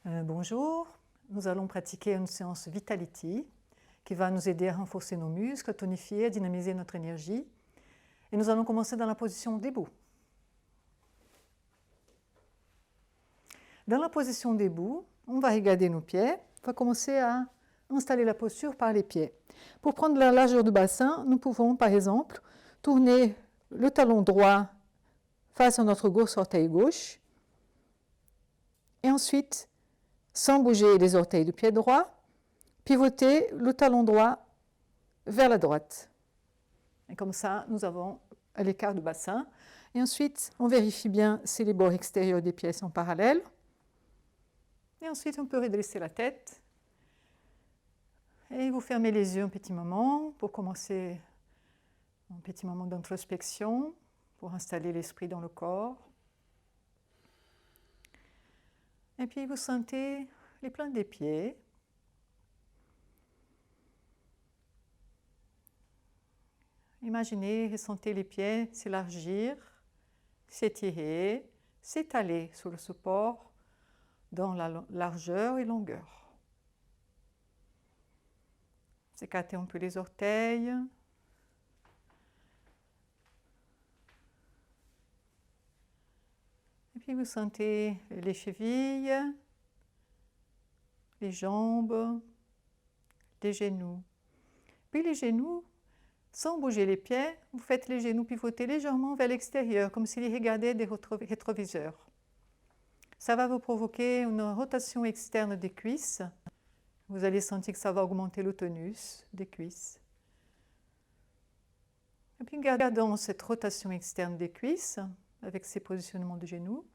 Bonjour, nous allons pratiquer une séance Vitality qui va nous aider à renforcer nos muscles, à tonifier, à dynamiser notre énergie. Et nous allons commencer dans la position debout. Dans la position debout, on va regarder nos pieds, on va commencer à installer la posture par les pieds. Pour prendre la largeur du bassin, nous pouvons par exemple tourner le talon droit face à notre gros orteil gauche et ensuite, sans bouger les orteils du pied droit, pivoter le talon droit vers la droite. Et comme ça, nous avons l'écart du bassin. Et ensuite, on vérifie bien si les bords extérieurs des pieds sont parallèles. Et ensuite, on peut redresser la tête. Et vous fermez les yeux un petit moment pour commencer un petit moment d'introspection, pour installer l'esprit dans le corps. Et puis, vous sentez les plantes des pieds. Imaginez, ressentez les pieds s'élargir, s'étirer, s'étaler sur le support dans la largeur et longueur. Écartez un peu les orteils. Et puis vous sentez les chevilles, les jambes, les genoux. Puis les genoux, sans bouger les pieds, vous faites les genoux pivoter légèrement vers l'extérieur, comme s'ils regardaient des rétroviseurs. Ça va vous provoquer une rotation externe des cuisses. Vous allez sentir que ça va augmenter le tonus des cuisses. Et puis gardons cette rotation externe des cuisses, avec ces positionnements de genoux.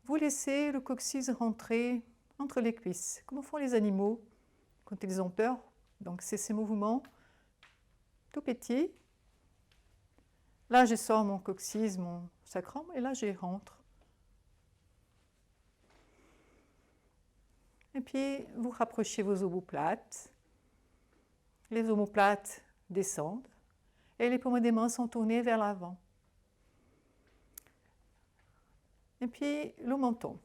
Vous laissez le coccyx rentrer entre les cuisses, comme font les animaux quand ils ont peur. Donc c'est ces mouvements tout petits. Là, je sors mon coccyx, mon sacrum, et là, je rentre. Et puis, vous rapprochez vos omoplates. Les omoplates descendent et les paumes des mains sont tournées vers l'avant. Et puis, le menton.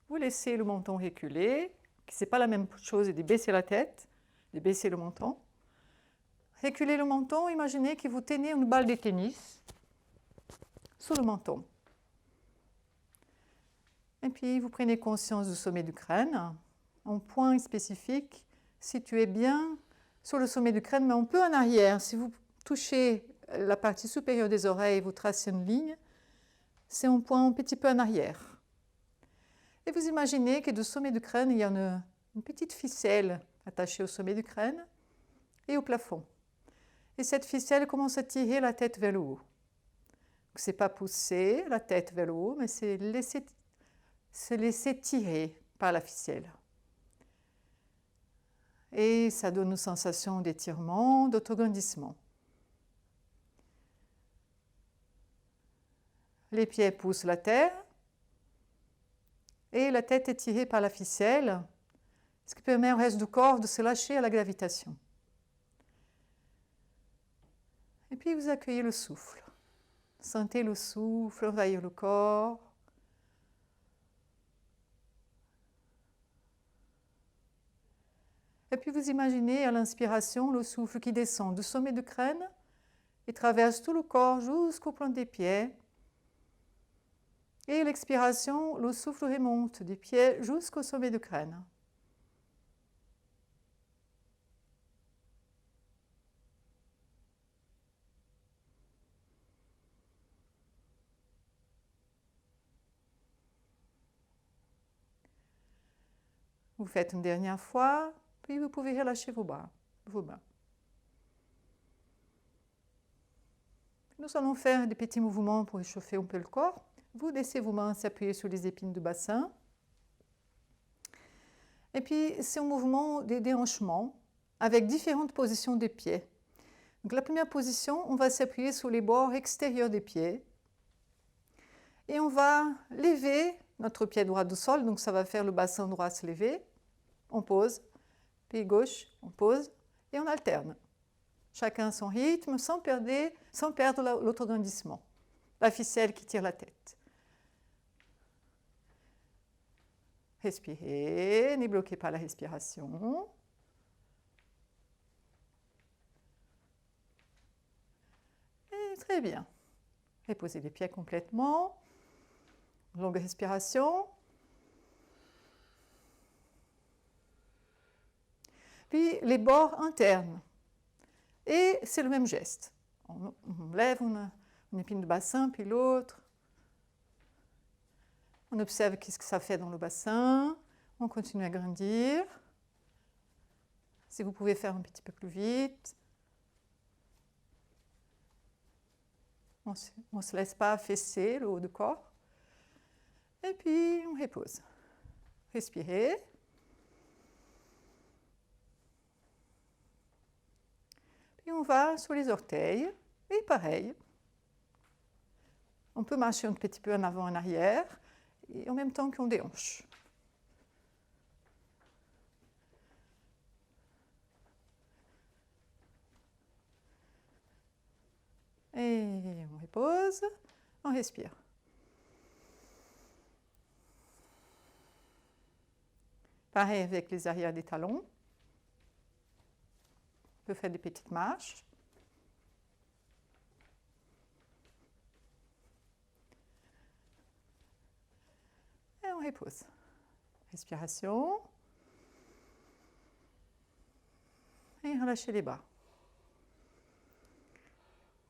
Vous laissez le menton reculer, ce n'est pas la même chose de baisser la tête, de baisser le menton. Reculez le menton, imaginez que vous tenez une balle de tennis sur le menton. Et puis, vous prenez conscience du sommet du crâne, un point spécifique situé bien sur le sommet du crâne, mais un peu en arrière. Si vous touchez la partie supérieure des oreilles, vous tracez une ligne, c'est un point un petit peu en arrière. Et vous imaginez que du sommet du crâne, il y a une petite ficelle attachée au sommet du crâne et au plafond. Et cette ficelle commence à tirer la tête vers le haut. Ce n'est pas pousser la tête vers le haut, mais c'est se laisser tirer par la ficelle. Et ça donne une sensation d'étirement, d'autograndissement. Les pieds poussent la terre et la tête est tirée par la ficelle, ce qui permet au reste du corps de se lâcher à la gravitation. Et puis vous accueillez le souffle. Sentez le souffle envahir le corps. Et puis vous imaginez à l'inspiration le souffle qui descend du sommet du crâne et traverse tout le corps jusqu'au plan des pieds. Et à l'expiration, le souffle remonte des pieds jusqu'au sommet du crâne. Vous faites une dernière fois, puis vous pouvez relâcher vos bras. Nous allons faire des petits mouvements pour échauffer un peu le corps. Vous laissez vos mains s'appuyer sur les épines du bassin. Et puis, c'est un mouvement de déhanchement avec différentes positions des pieds. Donc, la première position, on va s'appuyer sur les bords extérieurs des pieds. Et on va lever notre pied droit du sol, donc ça va faire le bassin droit se lever. On pose, pied gauche, on pose, et on alterne. Chacun son rythme, sans perdre l'autograndissement, la ficelle qui tire la tête. Respirez, ne bloquez pas la respiration. Et très bien. Reposez les pieds complètement. Longue respiration. Puis les bords internes. Et c'est le même geste. On lève une épine de bassin, puis l'autre. On observe qu'est-ce que ça fait dans le bassin. On continue à grandir. Si vous pouvez faire un petit peu plus vite. On ne se laisse pas affaisser le haut du corps. Et puis on repose. Respirez. Puis on va sur les orteils. Et pareil. On peut marcher un petit peu en avant, en arrière. Et en même temps qu'on déhanche. Et on repose, on respire. Pareil avec les arrières des talons. On peut faire des petites marches. Et on repose. Respiration. Et relâchez les bras.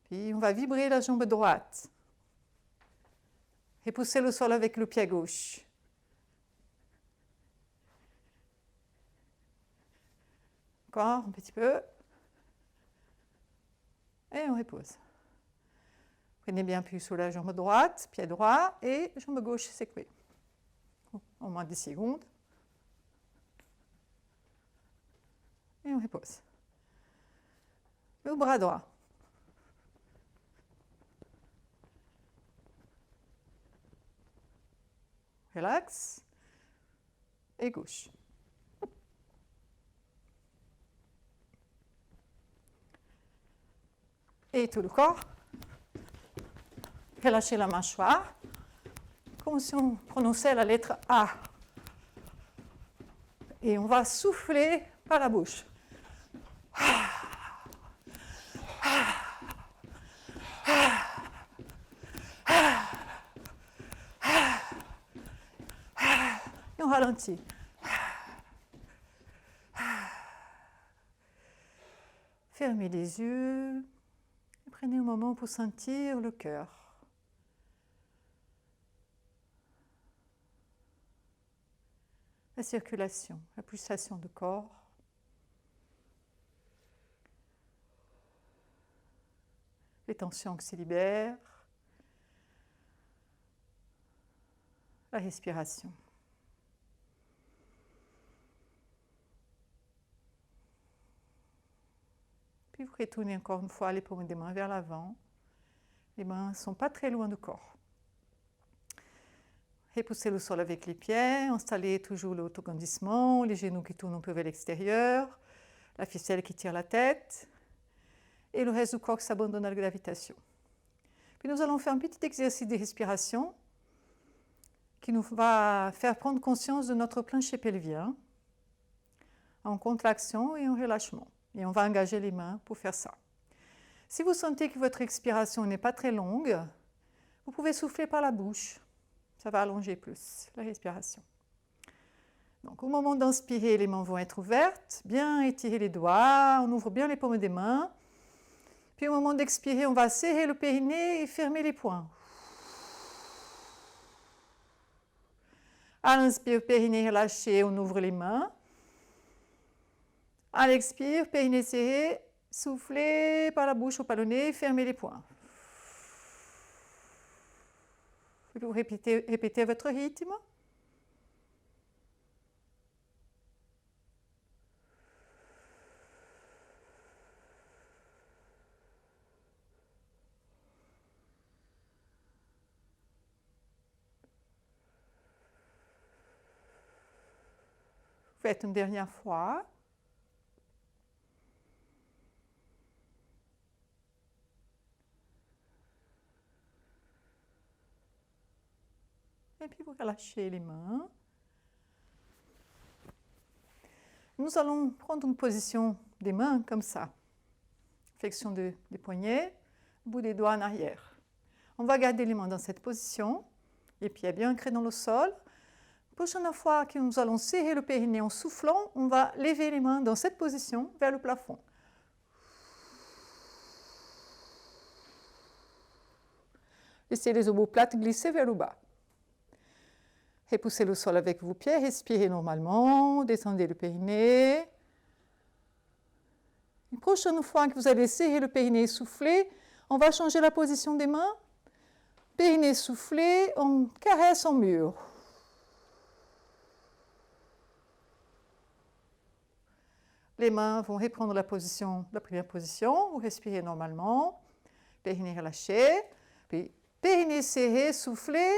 Puis on va vibrer la jambe droite. Repoussez le sol avec le pied gauche. Encore un petit peu. Et on repose. Prenez bien appui sur la jambe droite, pied droit, et jambe gauche secouée. Au moins 10 secondes. Et on repose. Le bras droit. Relax. Et gauche. Et tout le corps. Relâchez la mâchoire. Comme si on prononçait la lettre A. Et on va souffler par la bouche. Et on ralentit. Fermez les yeux. Et prenez un moment pour sentir le cœur. La circulation, la pulsation du corps. Les tensions qui se libèrent. La respiration. Puis vous retournez encore une fois les paumes des mains vers l'avant. Les mains ne sont pas très loin du corps. Repoussez le sol avec les pieds, installez toujours l'autograndissement, les genoux qui tournent un peu vers l'extérieur, la ficelle qui tire la tête, et le reste du corps qui s'abandonne à la gravitation. Puis nous allons faire un petit exercice de respiration qui nous va faire prendre conscience de notre plancher pelvien en contraction et en relâchement. Et on va engager les mains pour faire ça. Si vous sentez que votre expiration n'est pas très longue, vous pouvez souffler par la bouche. Ça va allonger plus la respiration. Donc au moment d'inspirer, les mains vont être ouvertes, bien étirer les doigts, on ouvre bien les paumes des mains. Puis au moment d'expirer, on va serrer le périnée et fermer les poings. À l'inspire, périnée relâché, on ouvre les mains. À l'expire, périnée serré, soufflez par la bouche ou par le nez, fermez les poings. Vous répétez votre rythme. Faites une dernière fois. Et puis vous relâchez les mains. Nous allons prendre une position des mains comme ça. Flexion des poignets, bout des doigts en arrière. On va garder les mains dans cette position, les pieds bien ancrés dans le sol. Prochaine fois que nous allons serrer le périnée en soufflant, on va lever les mains dans cette position vers le plafond. Laissez les omoplates glisser vers le bas. Repoussez le sol avec vos pieds, respirez normalement, descendez le périnée. La prochaine fois que vous allez serrer le périnée et souffler, on va changer la position des mains. Périnée soufflé, on caresse en mur. Les mains vont reprendre la première position, vous respirez normalement. Périnée relâché, puis périnée serré, soufflé.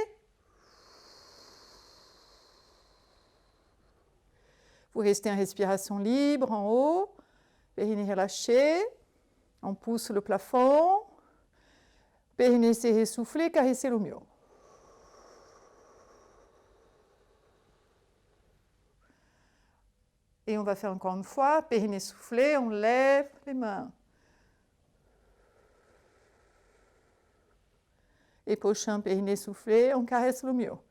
Vous restez en respiration libre en haut. Périnée relâché, on pousse le plafond. Périnée serré, soufflé, caressez le mur. Et on va faire encore une fois, périnée soufflé, on lève les mains. Et prochain périnée soufflé, on caresse le mur.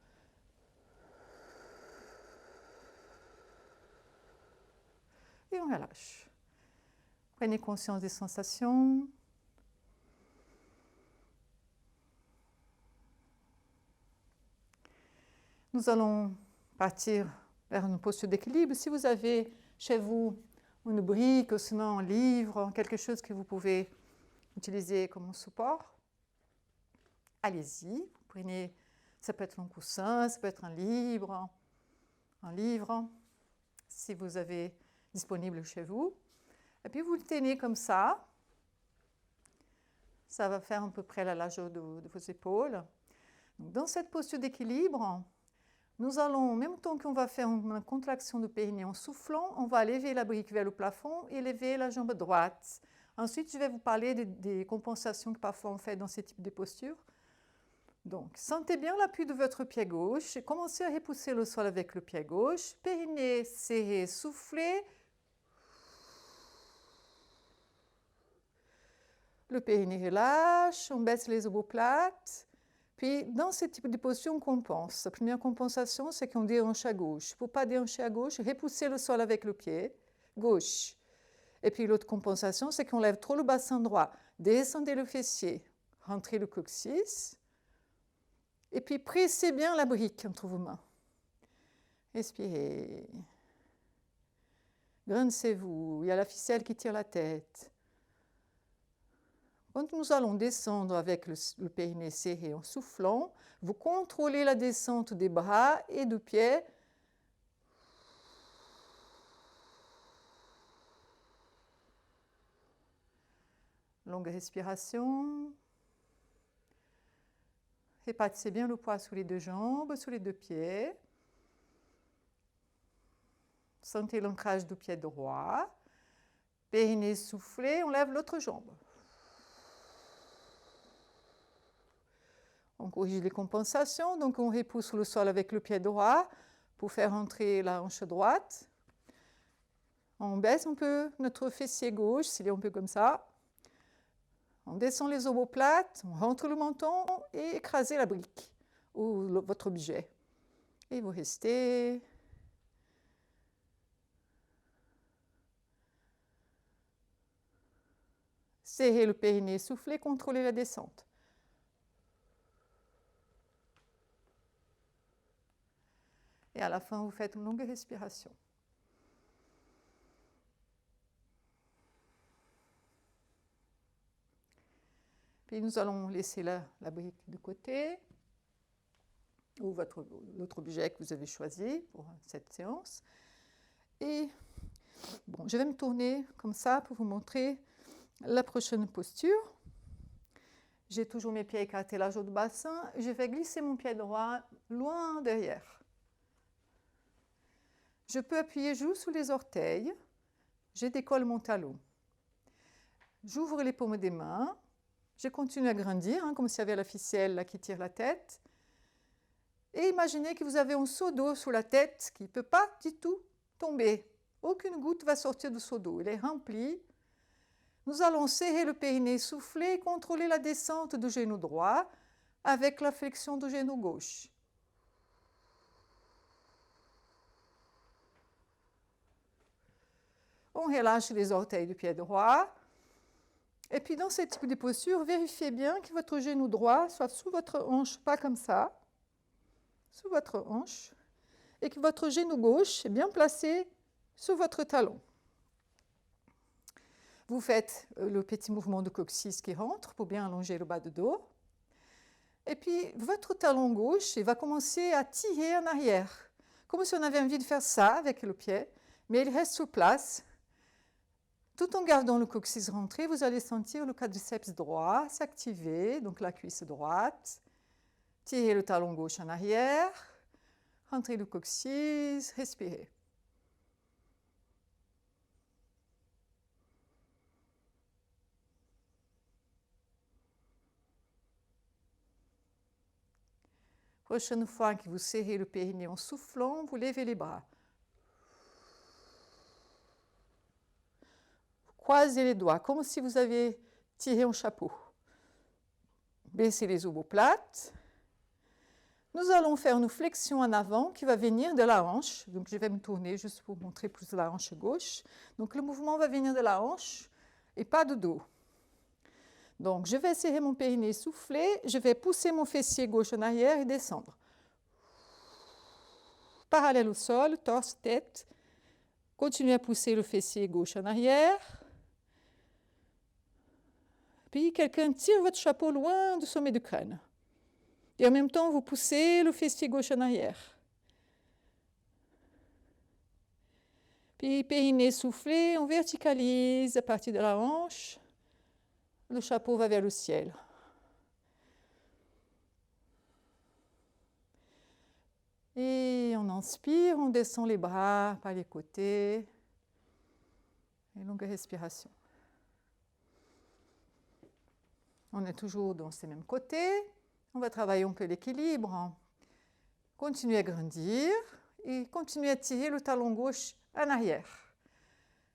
Et on relâche. Prenez conscience des sensations. Nous allons partir vers une posture d'équilibre. Si vous avez chez vous une brique, ou sinon un livre, quelque chose que vous pouvez utiliser comme support, allez-y. Prenez, ça peut être un coussin, ça peut être un livre, si vous avez disponible chez vous. Et puis vous le tenez comme ça. Ça va faire à peu près la largeur de vos épaules. Donc, dans cette posture d'équilibre, nous allons, en même temps qu'on va faire une contraction de périnée en soufflant, on va lever la brique vers le plafond et lever la jambe droite. Ensuite, je vais vous parler des compensations que parfois on fait dans ce type de posture. Donc, sentez bien l'appui de votre pied gauche. Commencez à repousser le sol avec le pied gauche. Périnée serré, soufflé. Le périnée relâche, on baisse les omoplates. Puis, dans ce type de posture, on compense. La première compensation, c'est qu'on déhanche à gauche. Pour ne pas déhancher à gauche, repoussez le sol avec le pied gauche. Et puis, l'autre compensation, c'est qu'on lève trop le bassin droit. Descendez le fessier, rentrez le coccyx. Et puis, pressez bien la brique entre vos mains. Respirez. Grincez-vous. Il y a la ficelle qui tire la tête. Quand nous allons descendre avec le périnée serré en soufflant, vous contrôlez la descente des bras et des pieds. Longue respiration. Répartissez bien le poids sous les deux jambes, sous les deux pieds. Sentez l'ancrage du pied droit. Périnée soufflé, on lève l'autre jambe. On corrige les compensations, donc on repousse le sol avec le pied droit pour faire entrer la hanche droite. On baisse un peu notre fessier gauche, s'il est un peu comme ça. On descend les omoplates, on rentre le menton et écrasez la brique ou votre objet. Et vous restez. Serrez le périnée, soufflez, contrôlez la descente. Et à la fin, vous faites une longue respiration. Puis nous allons laisser la brique de côté, ou l'autre objet que vous avez choisi pour cette séance. Et bon, je vais me tourner comme ça pour vous montrer la prochaine posture. J'ai toujours mes pieds écartés largeur du bassin. Je vais glisser mon pied droit loin derrière. Je peux appuyer juste sous les orteils. Je décolle mon talon. J'ouvre les paumes des mains. Je continue à grandir, comme s'il y avait la ficelle là, qui tire la tête. Et imaginez que vous avez un seau d'eau sous la tête qui ne peut pas du tout tomber. Aucune goutte va sortir du seau d'eau, il est rempli. Nous allons serrer le périnée, souffler, contrôler la descente du genou droit avec la flexion du genou gauche. On relâche les orteils du pied droit. Et puis dans ce type de posture, vérifiez bien que votre genou droit soit sous votre hanche, pas comme ça, sous votre hanche, et que votre genou gauche est bien placé sous votre talon. Vous faites le petit mouvement de coccyx qui rentre pour bien allonger le bas de dos. Et puis votre talon gauche va commencer à tirer en arrière, comme si on avait envie de faire ça avec le pied, mais il reste sur place. Tout en gardant le coccyx rentré, vous allez sentir le quadriceps droit s'activer, donc la cuisse droite. Tirez le talon gauche en arrière, rentrez le coccyx, respirez. Prochaine fois que vous serrez le périnée en soufflant, vous levez les bras. Croisez les doigts, comme si vous aviez tiré un chapeau. Baissez les omoplates. Nous allons faire une flexion en avant qui va venir de la hanche. Donc, je vais me tourner juste pour montrer plus la hanche gauche. Donc, le mouvement va venir de la hanche et pas du dos. Donc, je vais serrer mon périnée, souffler. Je vais pousser mon fessier gauche en arrière et descendre. Parallèle au sol, torse, tête. Continuez à pousser le fessier gauche en arrière. Puis, quelqu'un tire votre chapeau loin du sommet du crâne. Et en même temps, vous poussez le fessier gauche en arrière. Puis, périnée soufflé, on verticalise à partir de la hanche. Le chapeau va vers le ciel. Et on inspire, on descend les bras par les côtés. Et longue respiration. On est toujours dans ces mêmes côtés. On va travailler un peu l'équilibre. Continuez à grandir et continuez à tirer le talon gauche en arrière.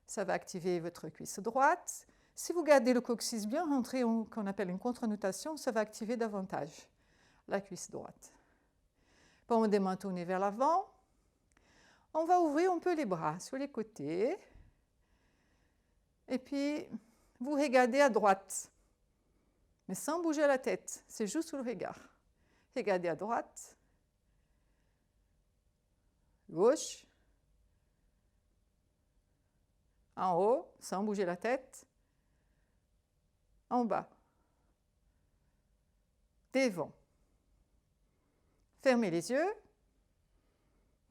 Ça va activer votre cuisse droite. Si vous gardez le coccyx bien rentré, qu'on appelle une contre-notation, ça va activer davantage la cuisse droite. Paume des mains tournées vers l'avant. On va ouvrir un peu les bras sur les côtés. Et puis, vous regardez à droite, mais sans bouger la tête. C'est juste le regard. Regardez à droite, gauche, en haut, sans bouger la tête, en bas, devant. Fermez les yeux,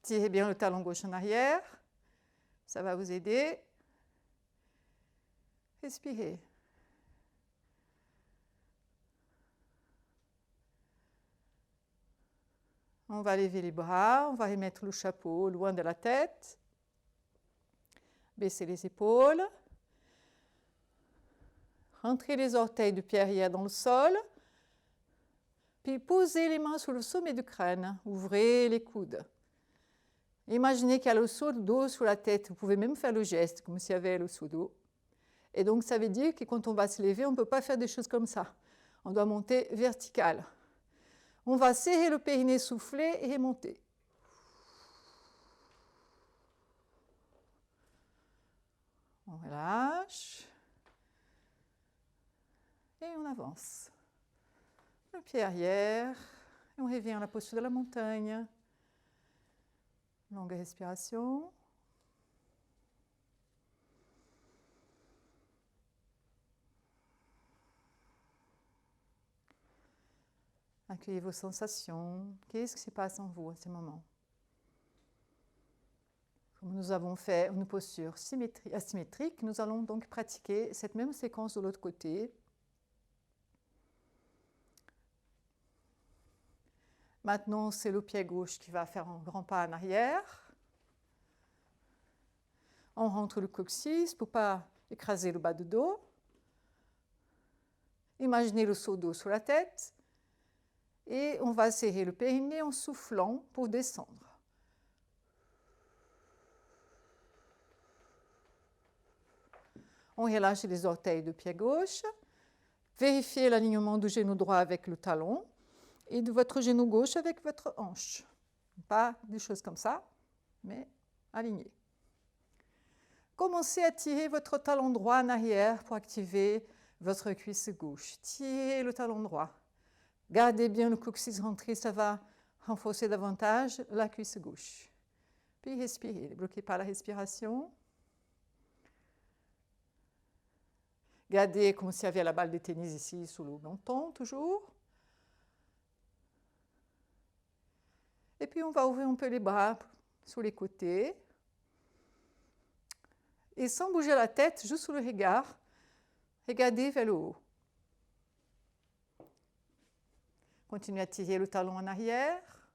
tirez bien le talon gauche en arrière, ça va vous aider. Respirez. On va lever les bras, on va remettre le chapeau loin de la tête. Baissez les épaules. Rentrez les orteils du pied arrière dans le sol. Puis posez les mains sur le sommet du crâne. Ouvrez les coudes. Imaginez qu'il y a le seau d'eau sur la tête. Vous pouvez même faire le geste comme s'il y avait le seau d'eau. Et donc ça veut dire que quand on va se lever, on ne peut pas faire des choses comme ça. On doit monter vertical. On va serrer le périnée, souffler et remonter. On relâche. Et on avance. Le pied arrière. Et on revient à la posture de la montagne. Longue respiration. Accueillez vos sensations. Qu'est-ce qui se passe en vous à ce moment? Comme nous avons fait une posture asymétrique, nous allons donc pratiquer cette même séquence de l'autre côté. Maintenant, c'est le pied gauche qui va faire un grand pas en arrière. On rentre le coccyx pour ne pas écraser le bas du dos. Imaginez le seau d'eau sur la tête. Et on va serrer le périnée en soufflant pour descendre. On relâche les orteils du pied gauche. Vérifiez l'alignement du genou droit avec le talon et de votre genou gauche avec votre hanche. Pas des choses comme ça, mais aligné. Commencez à tirer votre talon droit en arrière pour activer votre cuisse gauche. Tirez le talon droit. Gardez bien le coccyx rentré, ça va renforcer davantage la cuisse gauche. Puis respirez, ne bloquez pas la respiration. Gardez comme s'il y avait la balle de tennis ici sous le menton, toujours. Et puis on va ouvrir un peu les bras sur les côtés. Et sans bouger la tête, juste sous le regard, regardez vers le haut. Continuez à tirer le talon en arrière.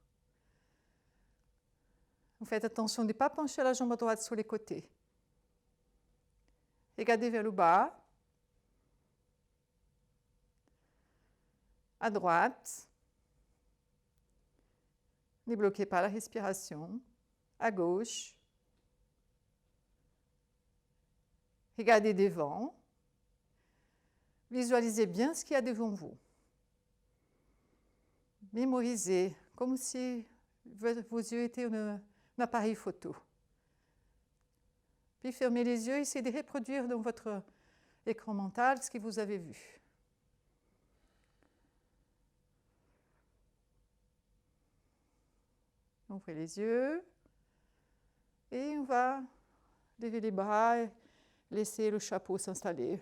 Vous faites attention de ne pas pencher la jambe droite sur les côtés. Regardez vers le bas. À droite. Ne bloquez pas la respiration. À gauche. Regardez devant. Visualisez bien ce qu'il y a devant vous. Mémorisez, comme si vos yeux étaient un appareil photo. Puis fermez les yeux, essayez de reproduire dans votre écran mental ce que vous avez vu. Ouvrez les yeux et on va lever les bras et laisser le chapeau s'installer.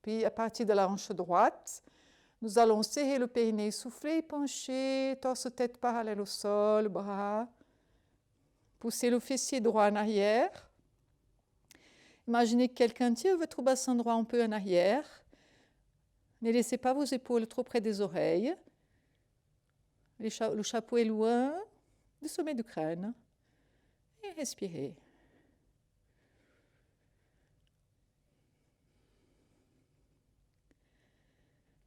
Puis à partir de la hanche droite, nous allons serrer le périnée, souffler, pencher, torse-tête parallèle au sol, bras. Poussez le fessier droit en arrière. Imaginez que quelqu'un tire votre bassin droit un peu en arrière. Ne laissez pas vos épaules trop près des oreilles. Le chapeau est loin du sommet du crâne. Et respirez.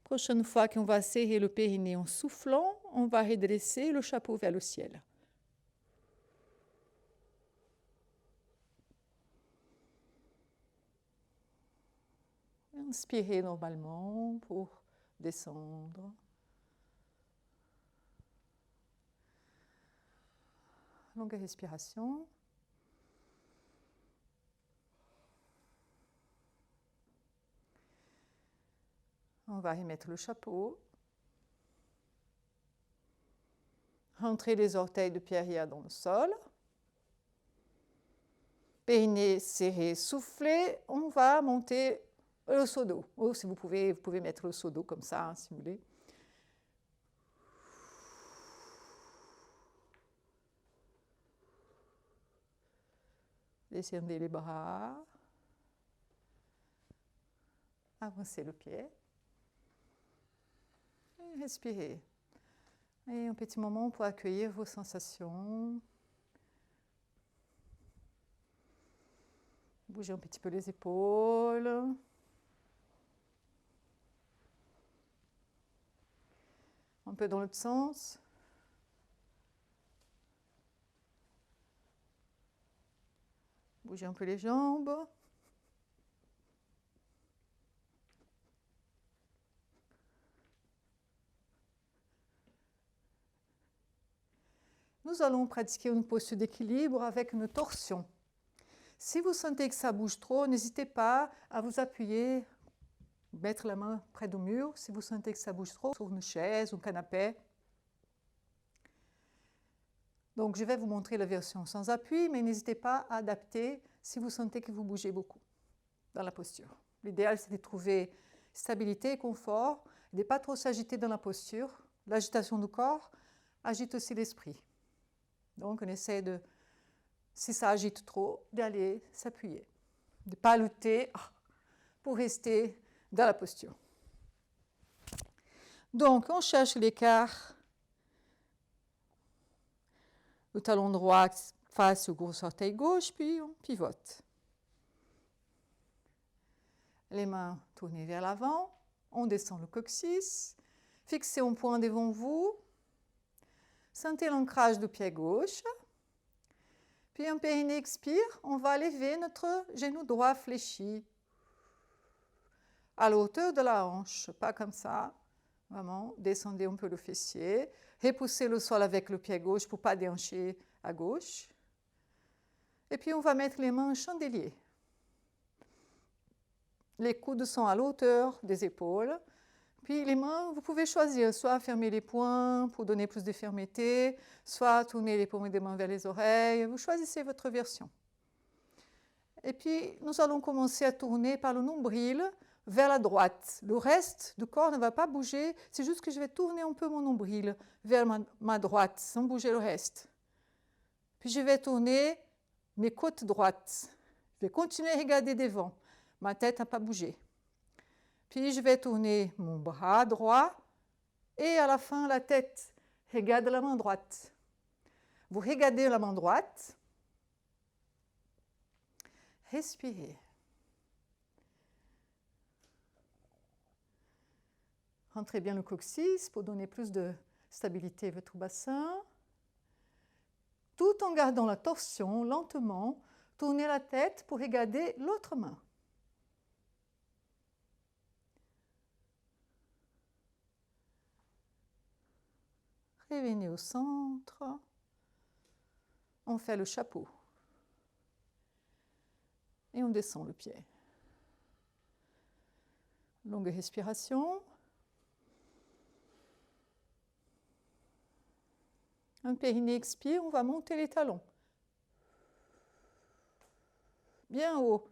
Prochaine fois qu'on va serrer le périnée en soufflant, on va redresser le chapeau vers le ciel. Inspirez normalement pour descendre. Longue respiration. On va remettre le chapeau. Rentrez les orteils de pied arrière dans le sol. Périnée serré, soufflé. On va monter le seau d'eau. Ou si vous pouvez mettre le seau d'eau comme ça, hein, si vous voulez. Descendez les bras. Avancez le pied. Et respirez. Et un petit moment pour accueillir vos sensations. Bougez un petit peu les épaules. Un peu dans l'autre sens. Bougez un peu les jambes. Nous allons pratiquer une posture d'équilibre avec une torsion. Si vous sentez que ça bouge trop, n'hésitez pas à vous appuyer, mettre la main près du mur. Si vous sentez que ça bouge trop, sur une chaise ou un canapé. Donc, je vais vous montrer la version sans appui, mais n'hésitez pas à adapter si vous sentez que vous bougez beaucoup dans la posture. L'idéal, c'est de trouver stabilité et confort, de ne pas trop s'agiter dans la posture. L'agitation du corps agite aussi l'esprit. Donc, on essaie de, si ça agite trop, d'aller s'appuyer, de ne pas lutter pour rester dans la posture. Donc, on cherche l'écart. Le talon droit face au gros orteil gauche, puis on pivote. Les mains tournées vers l'avant, on descend le coccyx, fixez un point devant vous, sentez l'ancrage du pied gauche, Puis un périnée expire, on va lever notre genou droit fléchi à la hauteur de la hanche, pas comme ça. Vraiment, descendez un peu le fessier, repoussez le sol avec le pied gauche pour ne pas déhancher à gauche. Et puis on va mettre les mains en chandelier. Les coudes sont à la hauteur des épaules. Puis les mains, vous pouvez choisir, soit fermer les poings pour donner plus de fermeté, soit tourner les paumes des mains vers les oreilles. Vous choisissez votre version. Et puis nous allons commencer à tourner par le nombril vers la droite. Le reste du corps ne va pas bouger, c'est juste que je vais tourner un peu mon nombril vers ma droite, sans bouger le reste. Puis je vais tourner mes côtes droites. Je vais continuer à regarder devant. Ma tête n'a pas bougé. Puis je vais tourner mon bras droit et à la fin la tête regarde la main droite. Vous regardez la main droite. Respirez. Rentrez bien le coccyx pour donner plus de stabilité à votre bassin. Tout en gardant la torsion, lentement, tournez la tête pour regarder l'autre main. Revenez au centre. On fait le chapeau. Et on descend le pied. Longue respiration. Un périnée expire, on va monter les talons. Bien haut.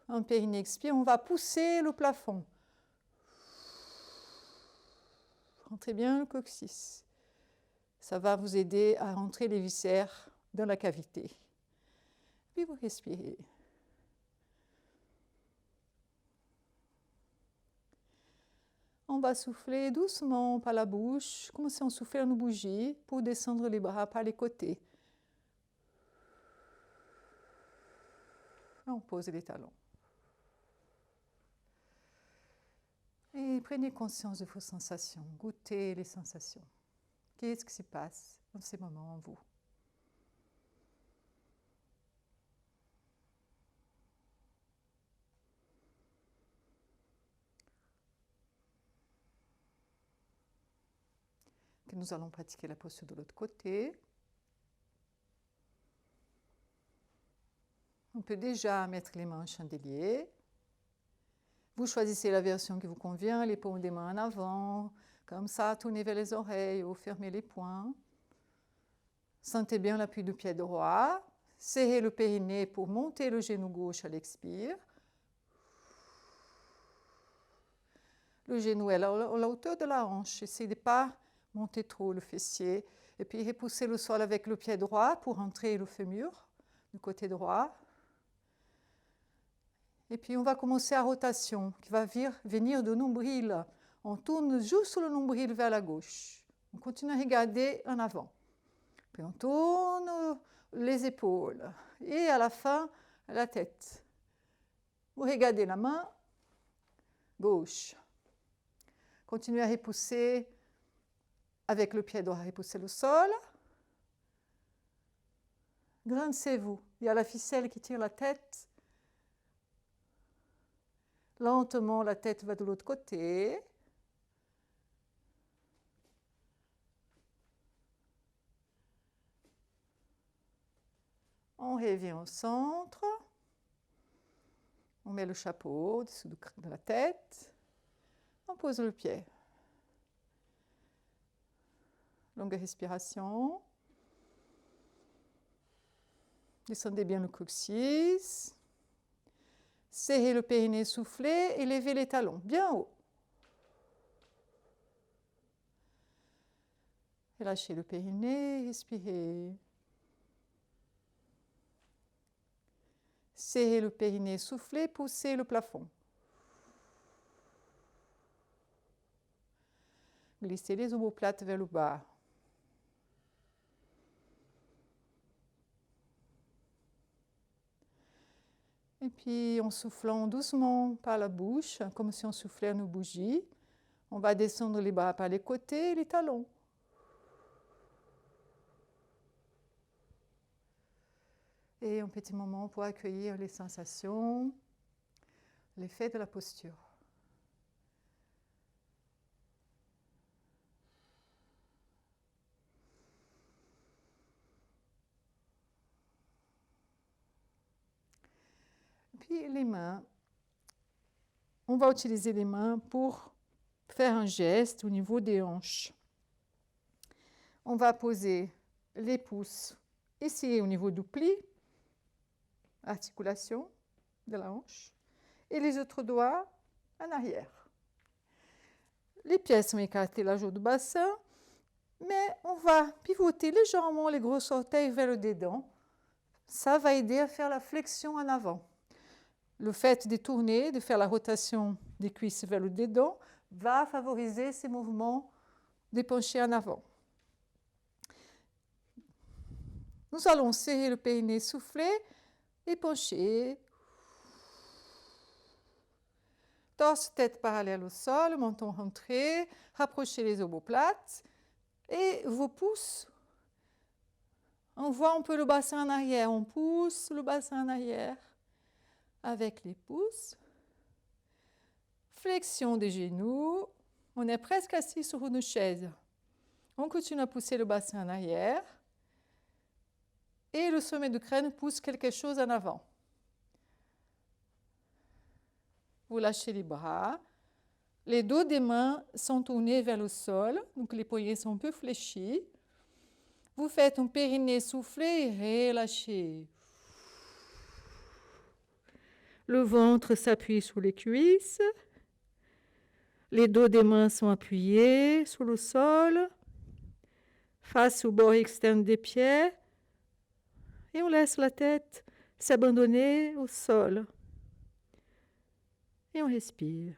Un périnée expire, on va pousser le plafond. Rentrez bien le coccyx. Ça va vous aider à rentrer les viscères dans la cavité. Puis vous respirez. On va souffler doucement par la bouche, comme si on soufflait une bougie, pour descendre les bras par les côtés. On pose les talons. Et prenez conscience de vos sensations, goûtez les sensations. Qu'est-ce qui se passe dans ces moments en vous? Que nous allons pratiquer la posture de l'autre côté. On peut déjà mettre les mains en chandelier. Vous choisissez la version qui vous convient, les paumes des mains en avant, comme ça, tournez vers les oreilles ou fermez les poings. Sentez bien l'appui du pied droit. Serrez le périnée pour monter le genou gauche à l'expire. Le genou est à la hauteur de la hanche. Essayez de ne pas monter trop le fessier. Et puis repoussez le sol avec le pied droit pour entrer le fémur du côté droit. Et puis on va commencer à rotation qui va venir de nombril. On tourne juste le nombril vers la gauche. On continue à regarder en avant. Puis on tourne les épaules. Et à la fin, la tête. Vous regardez la main gauche. Continuez à repousser avec le pied droit, repousser le sol. Grincez-vous. Il y a la ficelle qui tire la tête. Lentement, la tête va de l'autre côté. On revient au centre. On met le chapeau au-dessus de la tête. On pose le pied. Longue respiration. Descendez bien le coccyx. Serrez le périnée, soufflez et levez les talons bien haut. Relâchez le périnée, respirez. Serrez le périnée, soufflez, poussez le plafond. Glissez les omoplates vers le bas. Et puis, en soufflant doucement par la bouche, comme si on soufflait une bougie, on va descendre les bras par les côtés et les talons. Et un petit moment pour accueillir les sensations, l'effet de la posture. Puis les mains. On va utiliser les mains pour faire un geste au niveau des hanches. On va poser les pouces ici au niveau du pli, articulation de la hanche, et les autres doigts en arrière. Les pieds sont écartés largeur du bassin, mais on va pivoter légèrement les gros orteils vers le dedans. Ça va aider à faire la flexion en avant. Le fait de tourner, de faire la rotation des cuisses vers le dedans, va favoriser ces mouvements de pencher en avant. Nous allons serrer le périnée, souffler et pencher. Torse, tête parallèle au sol, menton rentré, rapprochez les omoplates et vos pouces. On voit un peu le bassin en arrière, on pousse le bassin en arrière avec les pouces. Flexion des genoux, on est presque assis sur une chaise. On continue à pousser le bassin en arrière et le sommet du crâne pousse quelque chose en avant. Vous lâchez les bras. Les dos des mains sont tournés vers le sol, donc les poignets sont un peu fléchis. Vous faites un périnée soufflé et relâchez. Le ventre s'appuie sur les cuisses. Les dos des mains sont appuyés sur le sol, face au bord externe des pieds. Et on laisse la tête s'abandonner au sol. Et on respire.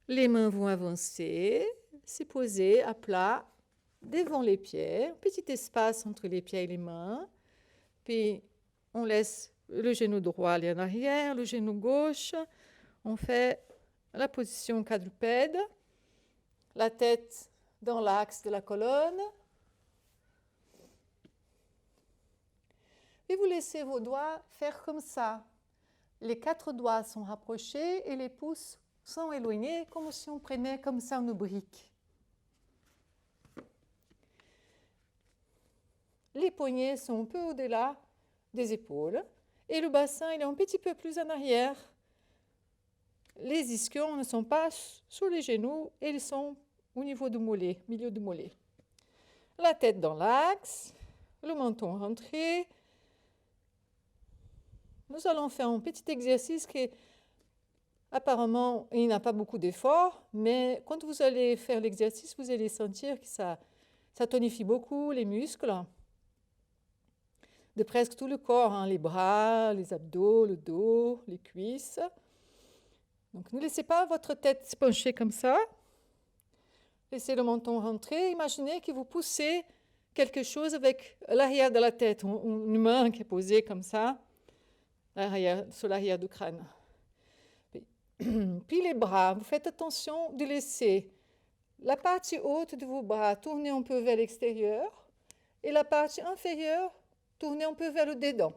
Les mains vont avancer, se poser à plat devant les pieds, un petit espace entre les pieds et les mains. Puis on laisse le genou droit aller en arrière, le genou gauche. On fait la position quadrupède, la tête dans l'axe de la colonne. Et vous laissez vos doigts faire comme ça. Les 4 doigts sont rapprochés et les pouces sont éloignés, comme si on prenait comme ça une brique. Les poignets sont un peu au-delà des épaules et le bassin il est un petit peu plus en arrière. Les ischions ne sont pas sous les genoux et ils sont au niveau du mollet, milieu du mollet. La tête dans l'axe, le menton rentré. Nous allons faire un petit exercice qui apparemment, il n'a pas beaucoup d'efforts, mais quand vous allez faire l'exercice, vous allez sentir que ça tonifie beaucoup les muscles de presque tout le corps, hein, les bras, les abdos, le dos, les cuisses. Donc ne laissez pas votre tête se pencher comme ça. Laissez le menton rentrer. Imaginez que vous poussez quelque chose avec l'arrière de la tête, une main qui est posée comme ça, sur l'arrière du crâne. Puis les bras, vous faites attention de laisser la partie haute de vos bras tourner un peu vers l'extérieur et la partie inférieure tourner un peu vers le dedans.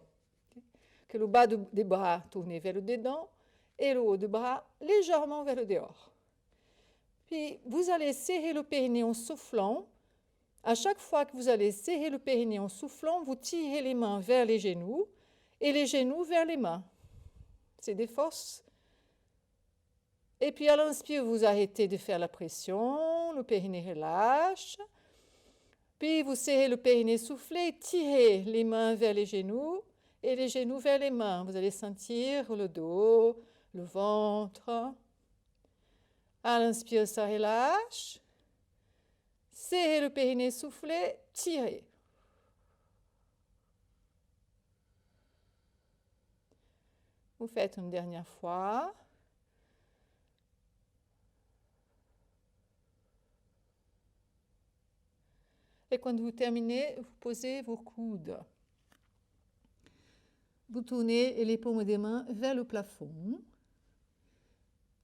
Que le bas des bras tourne vers le dedans et le haut du bras légèrement vers le dehors. Puis vous allez serrer le périnée en soufflant. À chaque fois que vous allez serrer le périnée en soufflant, vous tirez les mains vers les genoux et les genoux vers les mains. C'est des forces. Et puis à l'inspire, vous arrêtez de faire la pression, le périnée relâche. Puis vous serrez le périnée soufflé, tirez les mains vers les genoux et les genoux vers les mains. Vous allez sentir le dos, le ventre. À l'inspire, ça relâche. Serrez le périnée soufflé, tirez. Vous faites une dernière fois. Et quand vous terminez, vous posez vos coudes. Vous tournez les paumes des mains vers le plafond.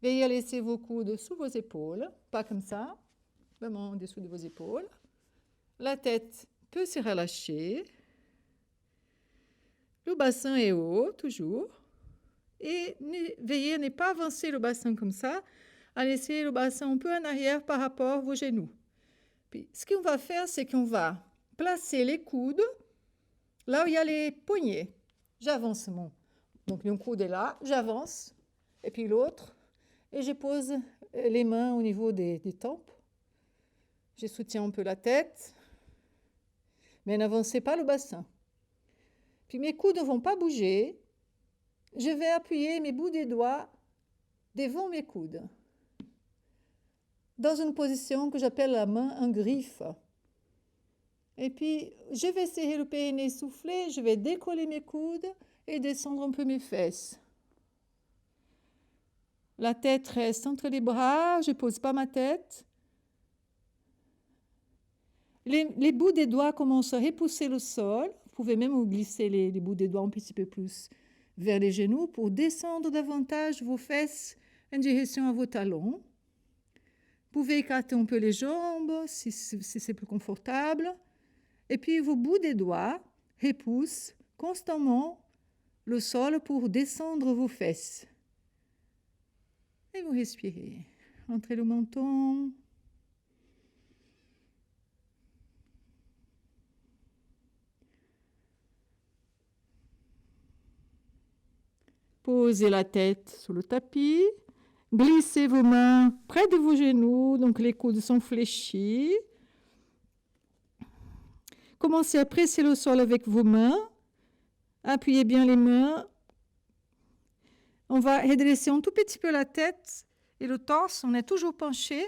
Veillez à laisser vos coudes sous vos épaules, pas comme ça, vraiment en dessous de vos épaules. La tête peut se relâcher. Le bassin est haut, toujours. Et veillez à ne pas avancer le bassin comme ça, à laisser le bassin un peu en arrière par rapport à vos genoux. Puis, ce qu'on va faire, c'est qu'on va placer les coudes là où il y a les poignets. J'avance donc mon coude est là, j'avance, et puis l'autre, et je pose les mains au niveau des tempes. Je soutiens un peu la tête, mais n'avancez pas le bassin. Puis mes coudes ne vont pas bouger. Je vais appuyer mes bouts des doigts devant mes coudes, dans une position que j'appelle la main en griffe. Et puis, je vais serrer le périnée soufflé, je vais décoller mes coudes et descendre un peu mes fesses. La tête reste entre les bras, je ne pose pas ma tête. Les bouts des doigts commencent à repousser le sol. Vous pouvez même glisser les bouts des doigts un petit peu plus vers les genoux pour descendre davantage vos fesses en direction à vos talons. Vous pouvez écarter un peu les jambes si c'est plus confortable. Et puis vos bouts des doigts repoussent constamment le sol pour descendre vos fesses. Et vous respirez. Entrez le menton. Posez la tête sur le tapis. Glissez vos mains près de vos genoux, donc les coudes sont fléchis. Commencez à presser le sol avec vos mains. Appuyez bien les mains. On va redresser un tout petit peu la tête et le torse. On est toujours penché.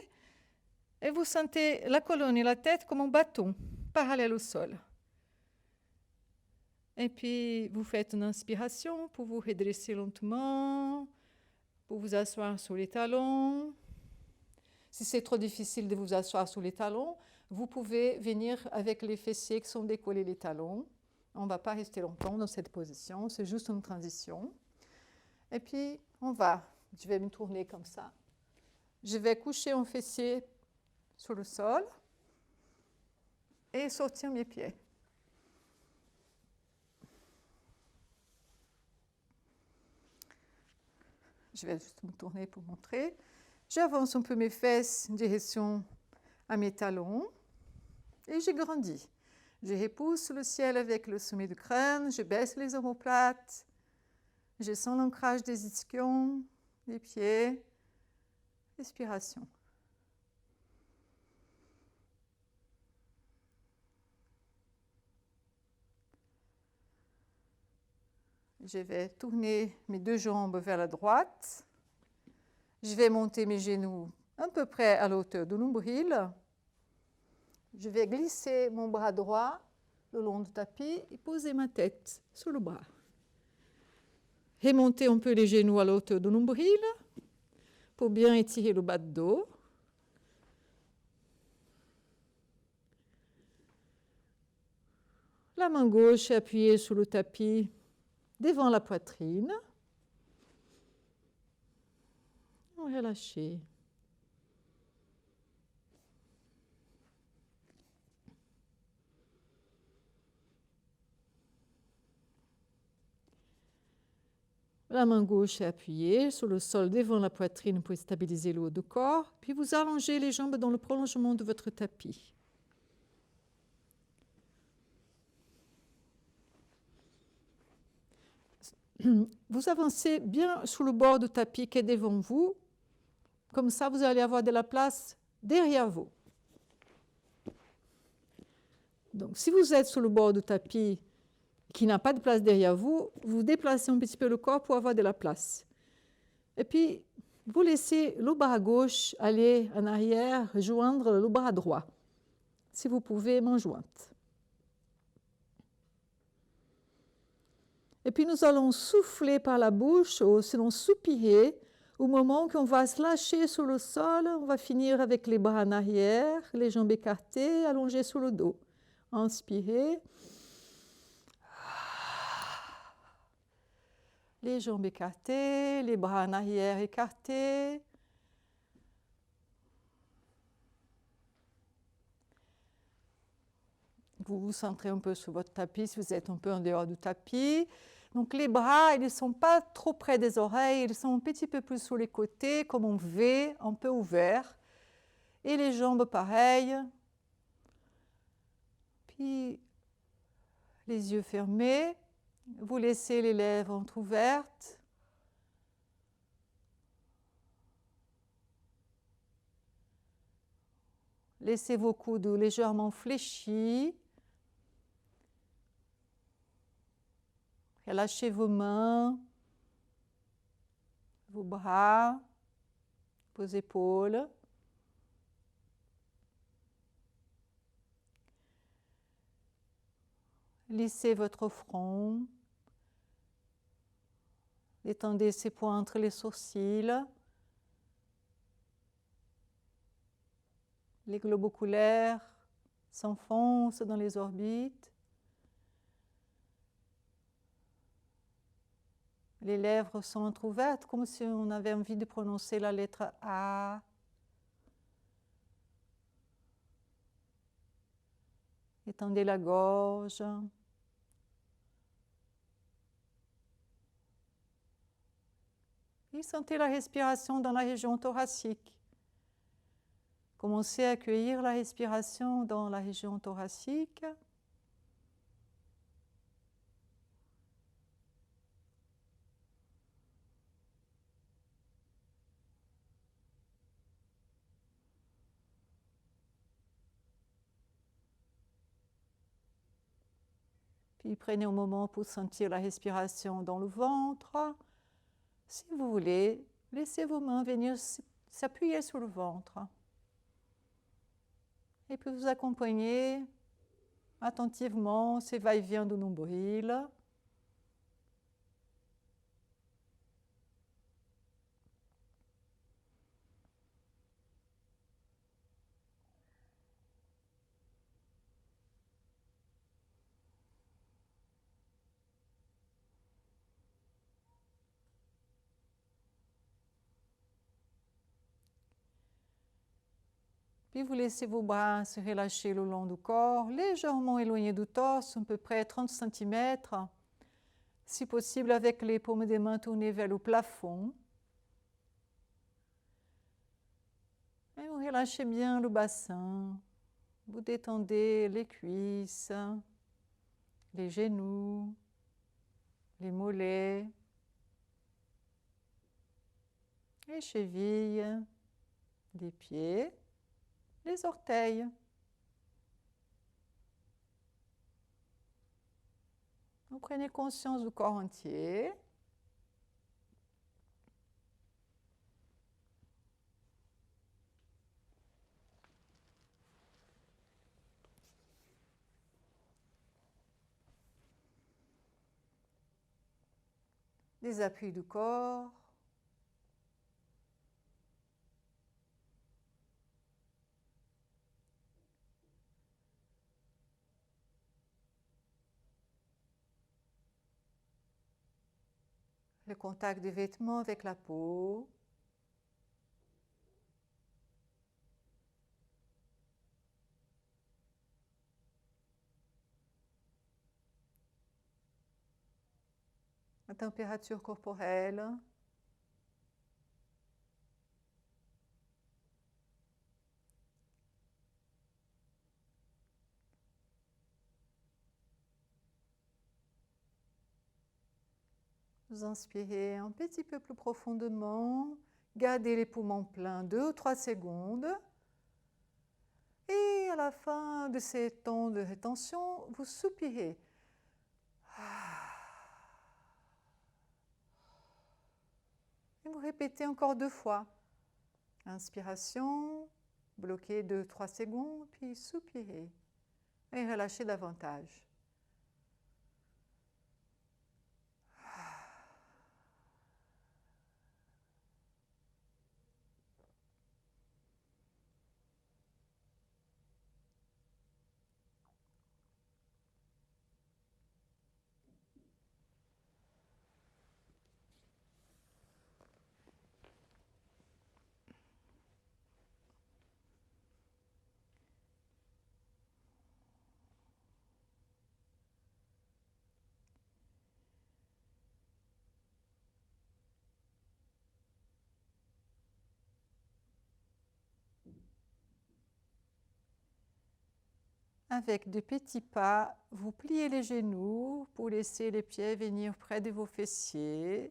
Et vous sentez la colonne et la tête comme un bâton, parallèle au sol. Et puis, vous faites une inspiration pour vous redresser lentement, pour vous asseoir sur les talons. Si c'est trop difficile de vous asseoir sur les talons, vous pouvez venir avec les fessiers qui sont décollés les talons. On ne va pas rester longtemps dans cette position, c'est juste une transition. Et puis, je vais me tourner comme ça. Je vais coucher un fessier sur le sol et sortir mes pieds. Je vais juste me tourner pour montrer. J'avance un peu mes fesses en direction à mes talons et je grandis. Je repousse le ciel avec le sommet du crâne, je baisse les omoplates, je sens l'ancrage des ischions, des pieds. Respiration. Je vais tourner mes deux jambes vers la droite. Je vais monter mes genoux à peu près à la hauteur de nombril. Je vais glisser mon bras droit le long du tapis et poser ma tête sur le bras. Remonter un peu les genoux à la hauteur du nombril pour bien étirer le bas de dos. La main gauche est appuyée sur le tapis devant la poitrine. Relâchez. La main gauche est appuyée sur le sol devant la poitrine pour stabiliser le haut du corps. Puis vous allongez les jambes dans le prolongement de votre tapis. Vous avancez bien sur le bord du tapis qui est devant vous. Comme ça, vous allez avoir de la place derrière vous. Donc, si vous êtes sur le bord du tapis qui n'a pas de place derrière vous, vous déplacez un petit peu le corps pour avoir de la place. Et puis, vous laissez le bras gauche aller en arrière, rejoindre le bras droit, si vous pouvez, main jointe. Et puis, nous allons souffler par la bouche, ou sinon soupirer, Au moment qu'on va se lâcher sur le sol, on va finir avec les bras en arrière, les jambes écartées, allongées sur le dos. Inspirez. Les jambes écartées, les bras en arrière écartés. Vous vous centrez un peu sur votre tapis si vous êtes un peu en dehors du tapis. Donc les bras, ils ne sont pas trop près des oreilles, ils sont un petit peu plus sur les côtés, comme un V, un peu ouvert. Et les jambes, pareil. Puis les yeux fermés. Vous laissez les lèvres entrouvertes. Laissez vos coudes légèrement fléchis. Relâchez vos mains, vos bras, vos épaules. Lissez votre front. Détendez ces points entre les sourcils. Les globes oculaires s'enfoncent dans les orbites. Les lèvres sont entrouvertes, comme si on avait envie de prononcer la lettre A. Étendez la gorge. Et sentez la respiration dans la région thoracique. Commencez à accueillir la respiration dans la région thoracique. Puis prenez un moment pour sentir la respiration dans le ventre. Si vous voulez, laissez vos mains venir s'appuyer sur le ventre. Et puis vous accompagnez attentivement ces va-et-vient du nombril. Puis vous laissez vos bras se relâcher le long du corps, légèrement éloignés du torse, à peu près 30 cm. Si possible, avec les paumes des mains tournées vers le plafond. Et vous relâchez bien le bassin. Vous détendez les cuisses, les genoux, les mollets, les chevilles, les pieds, les orteils. Vous prenez conscience du corps entier. Les appuis du corps. Le contact des vêtements avec la peau. La température corporelle. Vous inspirez un petit peu plus profondément. Gardez les poumons pleins 2 ou 3 secondes. Et à la fin de ces temps de rétention, vous soupirez. Et vous répétez encore 2 fois. Inspiration, bloquez 2-3 secondes, puis soupirez. Et relâchez davantage. avec de petits pas, vous pliez les genoux pour laisser les pieds venir près de vos fessiers,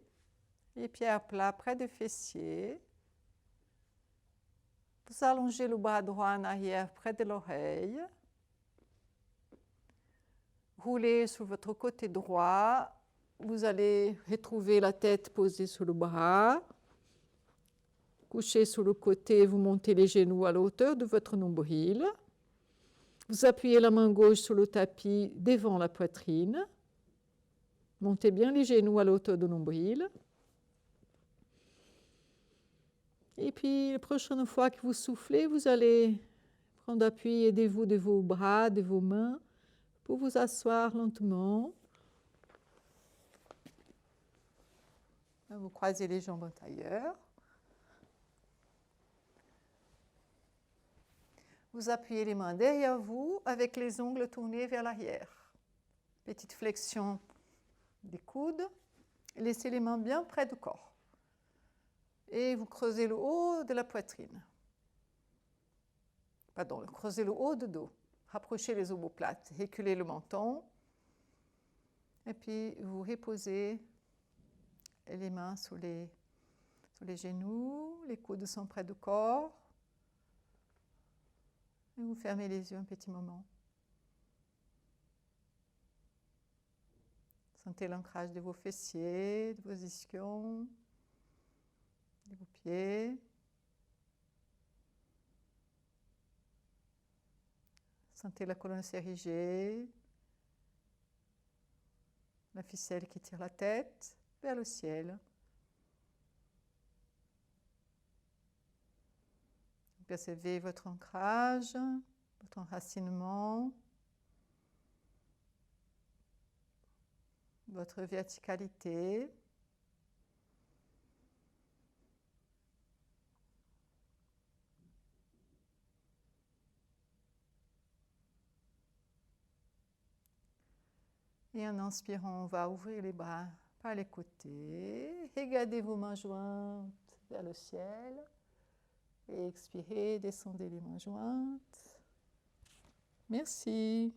les pieds à plat près des fessiers. Vous allongez le bras droit en arrière près de l'oreille. Roulez sur votre côté droit. Vous allez retrouver la tête posée sur le bras. Couchez sur le côté, vous montez les genoux à la hauteur de votre nombril. Vous appuyez la main gauche sur le tapis devant la poitrine. Montez bien les genoux à la hauteur du nombril. Et puis, la prochaine fois que vous soufflez, vous allez prendre appui, aidez-vous de vos bras, de vos mains, pour vous asseoir lentement. Vous croisez les jambes antérieures. Vous appuyez les mains derrière vous avec les ongles tournés vers l'arrière. Petite flexion des coudes. Laissez les mains bien près du corps. Et vous creusez le haut de la poitrine. Pardon, creusez le haut du dos. Rapprochez les omoplates, reculez le menton. Et puis vous reposez les mains sur les genoux, les coudes sont près du corps. Et vous fermez les yeux un petit moment. Sentez l'ancrage de vos fessiers, de vos ischions, de vos pieds. Sentez la colonne s'ériger, la ficelle qui tire la tête vers le ciel. Percevez votre ancrage, votre enracinement, votre verticalité. Et en inspirant, on va ouvrir les bras par les côtés. Regardez vos mains jointes vers le ciel. Et expirez, descendez les mains jointes. Merci.